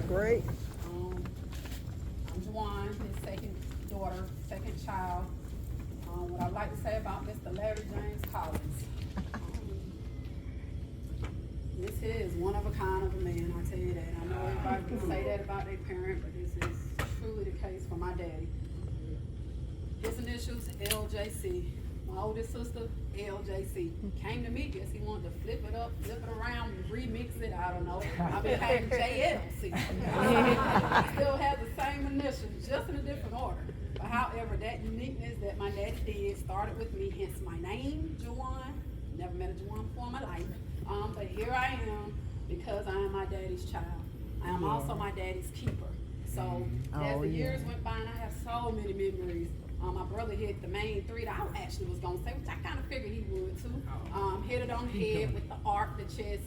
Great. I'm Jejuan, his second daughter, second child. What I'd like to say about Mr. Larry James Collins. This is one of a kind of a man, I tell you that. I know everybody can say that about their parent, but this is truly the case for my daddy. His initials, LJC. My oldest sister, LJC. Came to me, guess he wanted to flip it up, flip it around, remix it, I don't know. I became JLC. Still has the same initials, just in a different order. But however, that uniqueness that my daddy did started with me, hence my name, Jejuan. Never met a Jejuan before in my life. But here I am because I am my daddy's child. I am also my daddy's keeper. So as the years went by, and I have so many memories. My brother hit the main three that I actually was going to say, which I kind of figured he would too. Hit it on the head with the art, the chess,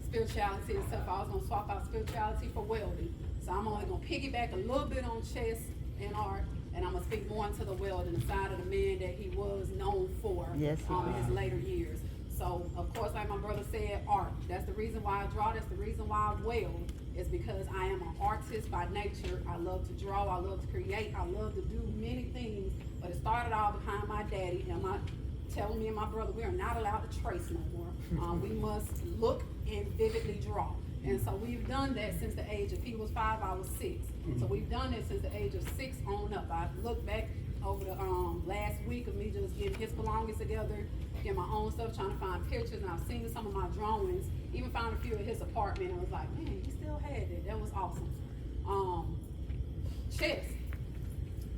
spirituality and stuff. I was going to swap out spirituality for welding. So I'm only going to piggyback a little bit on chess and art, and I'm going to speak more into the welding side of the man that he was known for in his later years. So, of course, like my brother said, art. That's the reason why I draw. That's the reason why I weld. Is because I am an artist by nature. I love to draw. I love to create. I love to do many things. But it started all behind my daddy and telling me and my brother we are not allowed to trace no more. We must look and vividly draw. And so we've done that since the age of, he was 5, I was 6. So we've done it since the age of 6 on up. I looked back over the last week of me just getting his belongings together, getting my own stuff, trying to find pictures, and I've seen some of my drawings, even found a few at his apartment, and I was like, man, he still had it. That was awesome. Chess,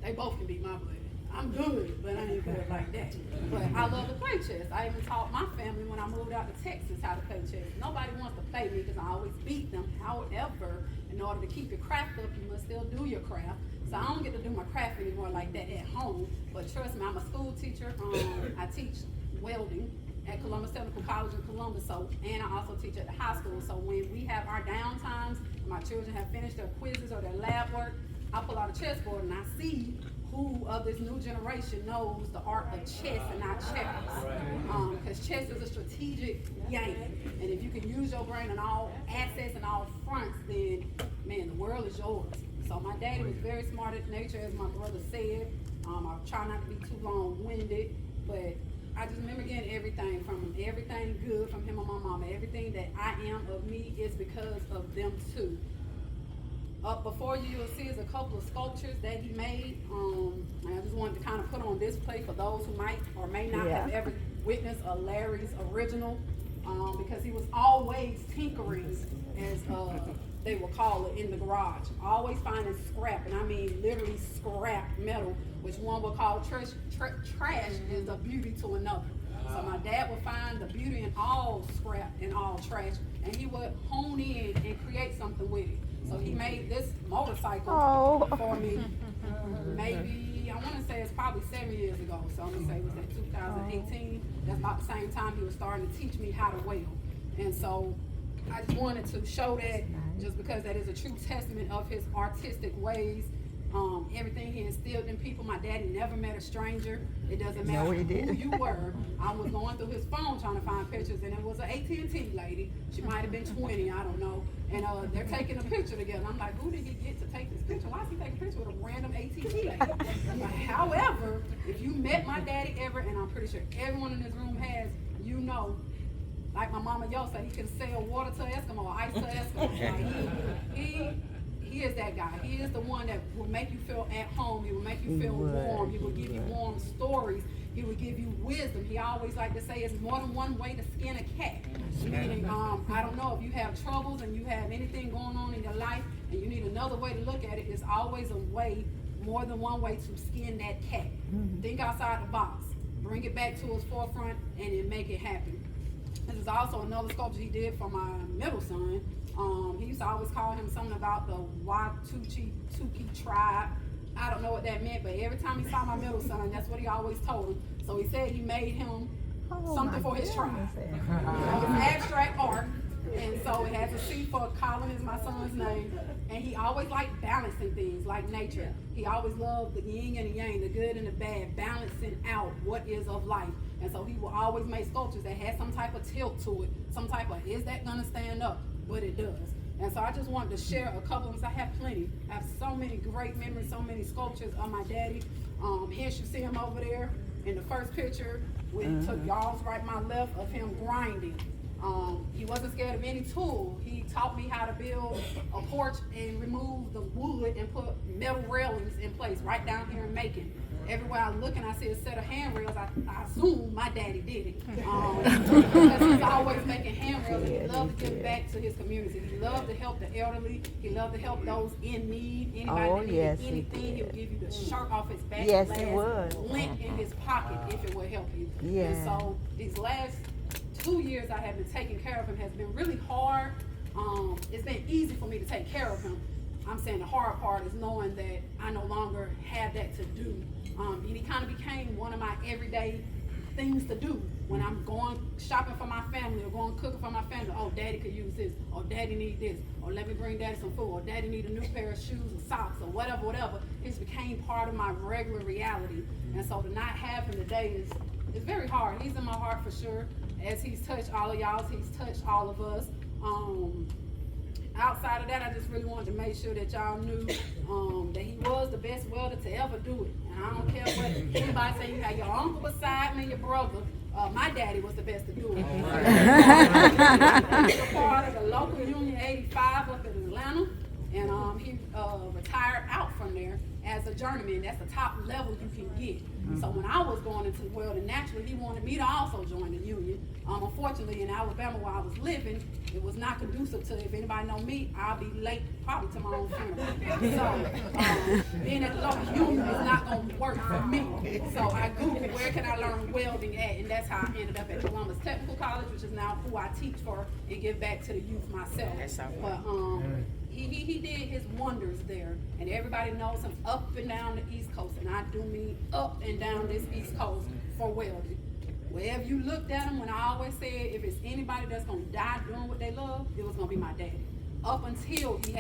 they both can beat my butt. I'm good, but I ain't good like that. But I love to play chess. I even taught my family when I moved out to Texas how to play chess. Nobody wants to play me because I always beat them. However, in order to keep your craft up, you must still do your craft. So I don't get to do my craft anymore like that at home. But trust me, I'm a school teacher. I teach welding at Columbus Technical College in Columbus. And I also teach at the high school. So when we have our downtimes, my children have finished their quizzes or their lab work, I pull out a chessboard and I see who of this new generation knows the art of chess and not checkers. Because chess is a strategic game. And if you can use your brain on all assets and all fronts, then, man, the world is yours. So my daddy was very smart at nature, as my brother said. I try not to be too long-winded, but I just remember getting everything from him, everything good from him and my mama. Everything that I am of me is because of them too. Up before you'll see is a couple of sculptures that he made. I just wanted to kind of put on display for those who might or may not have ever witnessed a Larry's original, because he was always tinkering, as they will call it, in the garage. Always finding scrap, and I mean literally scrap metal, which one will call trash is a beauty to another. So my dad would find the beauty in all scrap and all trash, and he would hone in and create something with it. So he made this motorcycle for me, maybe, I want to say it's probably 7 years ago. So I'm going to say it was in 2018. That's about the same time he was starting to teach me how to weld. And so I just wanted to show that just because that is a true testament of his artistic ways. Everything he instilled in people. My daddy never met a stranger. It doesn't matter who you were. I was going through his phone trying to find pictures, and it was an AT&T lady. She might have been 20, I don't know. And they're taking a picture together. I'm like, who did he get to take this picture? Why is he taking a picture with a random AT&T lady? However, if you met my daddy ever, and I'm pretty sure everyone in this room has, you know, like my mama Yo said, he can sell water to Eskimo, ice to Eskimo. He is that guy. He is the one that will make you feel at home. He will make you feel warm. He will give you warm stories. He will give you wisdom. He always like to say it's more than one way to skin a cat. Meaning, I don't know if you have troubles and you have anything going on in your life and you need another way to look at it, it's always a way, more than one way to skin that cat. Think outside the box. Bring it back to his forefront and then make it happen. This is also another sculpture he did for my middle son. He used to always call him something about the Watuchi tribe. I don't know what that meant, but every time he saw my middle son, that's what he always told him. So he said he made him something for his tribe. It's abstract art, and so it has a C for Colin is my son's name. And he always liked balancing things like nature. He always loved the yin and the yang, the good and the bad, balancing out what is of life. And so he will always make sculptures that had some type of tilt to it, some type of, is that gonna stand up? But it does. And so I just wanted to share a couple of them. I have plenty. I have so many great memories, so many sculptures of my daddy. Here you see him over there in the first picture. We took y'all's right, my left, of him grinding. He wasn't scared of any tool. He taught me how to build a porch and remove the wood and put metal railings in place right down here in Macon. Everywhere I look and I see a set of handrails, I assume my daddy did it. Because he's always making handrails, and he loved to give back to his community. He loved to help the elderly. He loved to help those in need. Anybody that needed anything, he would give you the shirt off his back, lint in his pocket if it would help you. And so these last 2 years I have been taking care of him has been really hard. It's been easy for me to take care of him. I'm saying the hard part is knowing that I no longer have that to do. And he kind of became one of my everyday things to do. When I'm going shopping for my family or going cooking for my family, oh, daddy could use this, or daddy need this, or let me bring daddy some food, or daddy need a new pair of shoes or socks, or whatever. It became part of my regular reality. And so to not have him today is very hard. He's in my heart for sure. As he's touched all of y'all, he's touched all of us. Outside of that, I just really wanted to make sure that y'all knew that he was the best welder to ever do it. And I don't care what anybody say. You had your uncle beside me, your brother. My daddy was the best to do it. He was a part of the local Union 85 up in Atlanta. And he retired out from there as a journeyman. That's the top level you can get. So when I was going into welding, naturally he wanted me to also join the union. Unfortunately, in Alabama where I was living, it was not conducive to, if anybody know me, I'll be late probably to my own funeral. So being at the local union is not going to work for me. So I Googled where can I learn welding at, and that's how I ended up at Columbus Technical College, which is now who I teach for and give back to the youth myself. But he did his wonders there, and everybody knows him up and down the East Coast, and I do mean up and down this East Coast for welding. Wherever you looked at him, when I always said if it's anybody that's gonna die doing what they love, it was gonna be my daddy. Up until he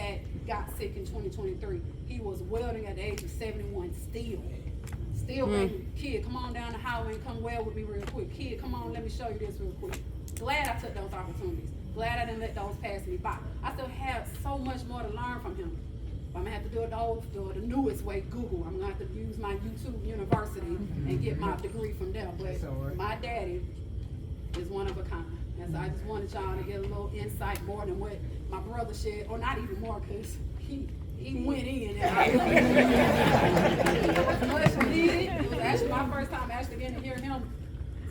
got sick in 2023, he was welding at the age of 71 still baby, kid, come on down the highway and come weld with me real quick. Kid, come on, let me show you this real quick. Glad I took those opportunities. Glad I didn't let those pass me by. I still have so much more to learn from him. But I'm gonna have to do it the newest way, Google. I'm gonna have to use my YouTube University and get my degree from there. But my daddy is one of a kind. And so I just wanted y'all to get a little insight more than what my brother shared, or not even more, because he went in and it was much needed. It was actually my first time actually getting to hear him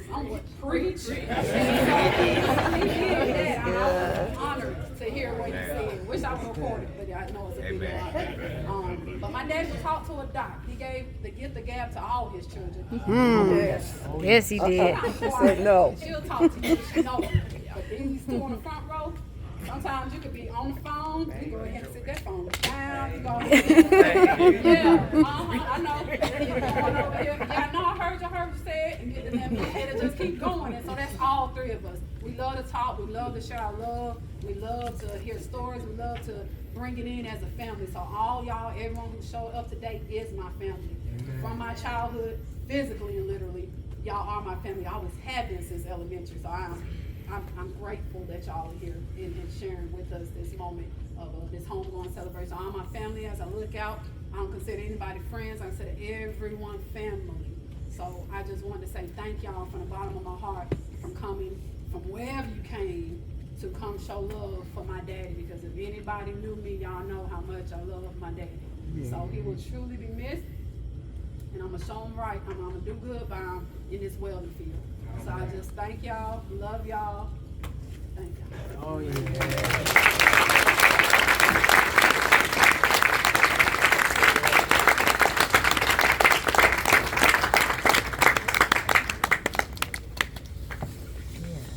somewhat preach. He did that. I was honored to hear what he said. Wish I would have recorded, but I know it's a big lot. But my dad was taught to adopt. He gave the gift of gab to all his children. Yes, he did. He said no. She'll talk to you. She knows you. But then he's still on the front row. Sometimes you could be on the phone, you go ahead and sit that phone down, you go ahead. I know. Yeah, I know, I heard you say it, and get the name and just keep going. And so that's all three of us. We love to talk, we love to share our love, we love to hear stories, we love to bring it in as a family. So all y'all, everyone who showed up today is my family. From my childhood, physically and literally, y'all are my family. I always have been since elementary, so I'm grateful that y'all are here and sharing with us this moment of this homegoing celebration. All my family, as I look out, I don't consider anybody friends, I consider everyone family. So I just wanted to say thank y'all from the bottom of my heart from coming from wherever you came to come show love for my daddy, because if anybody knew me, y'all know how much I love my daddy. So he will truly be missed, and I'm going to show him right. I'm going to do good by him in this welding field. So I just thank y'all, love y'all, thank y'all.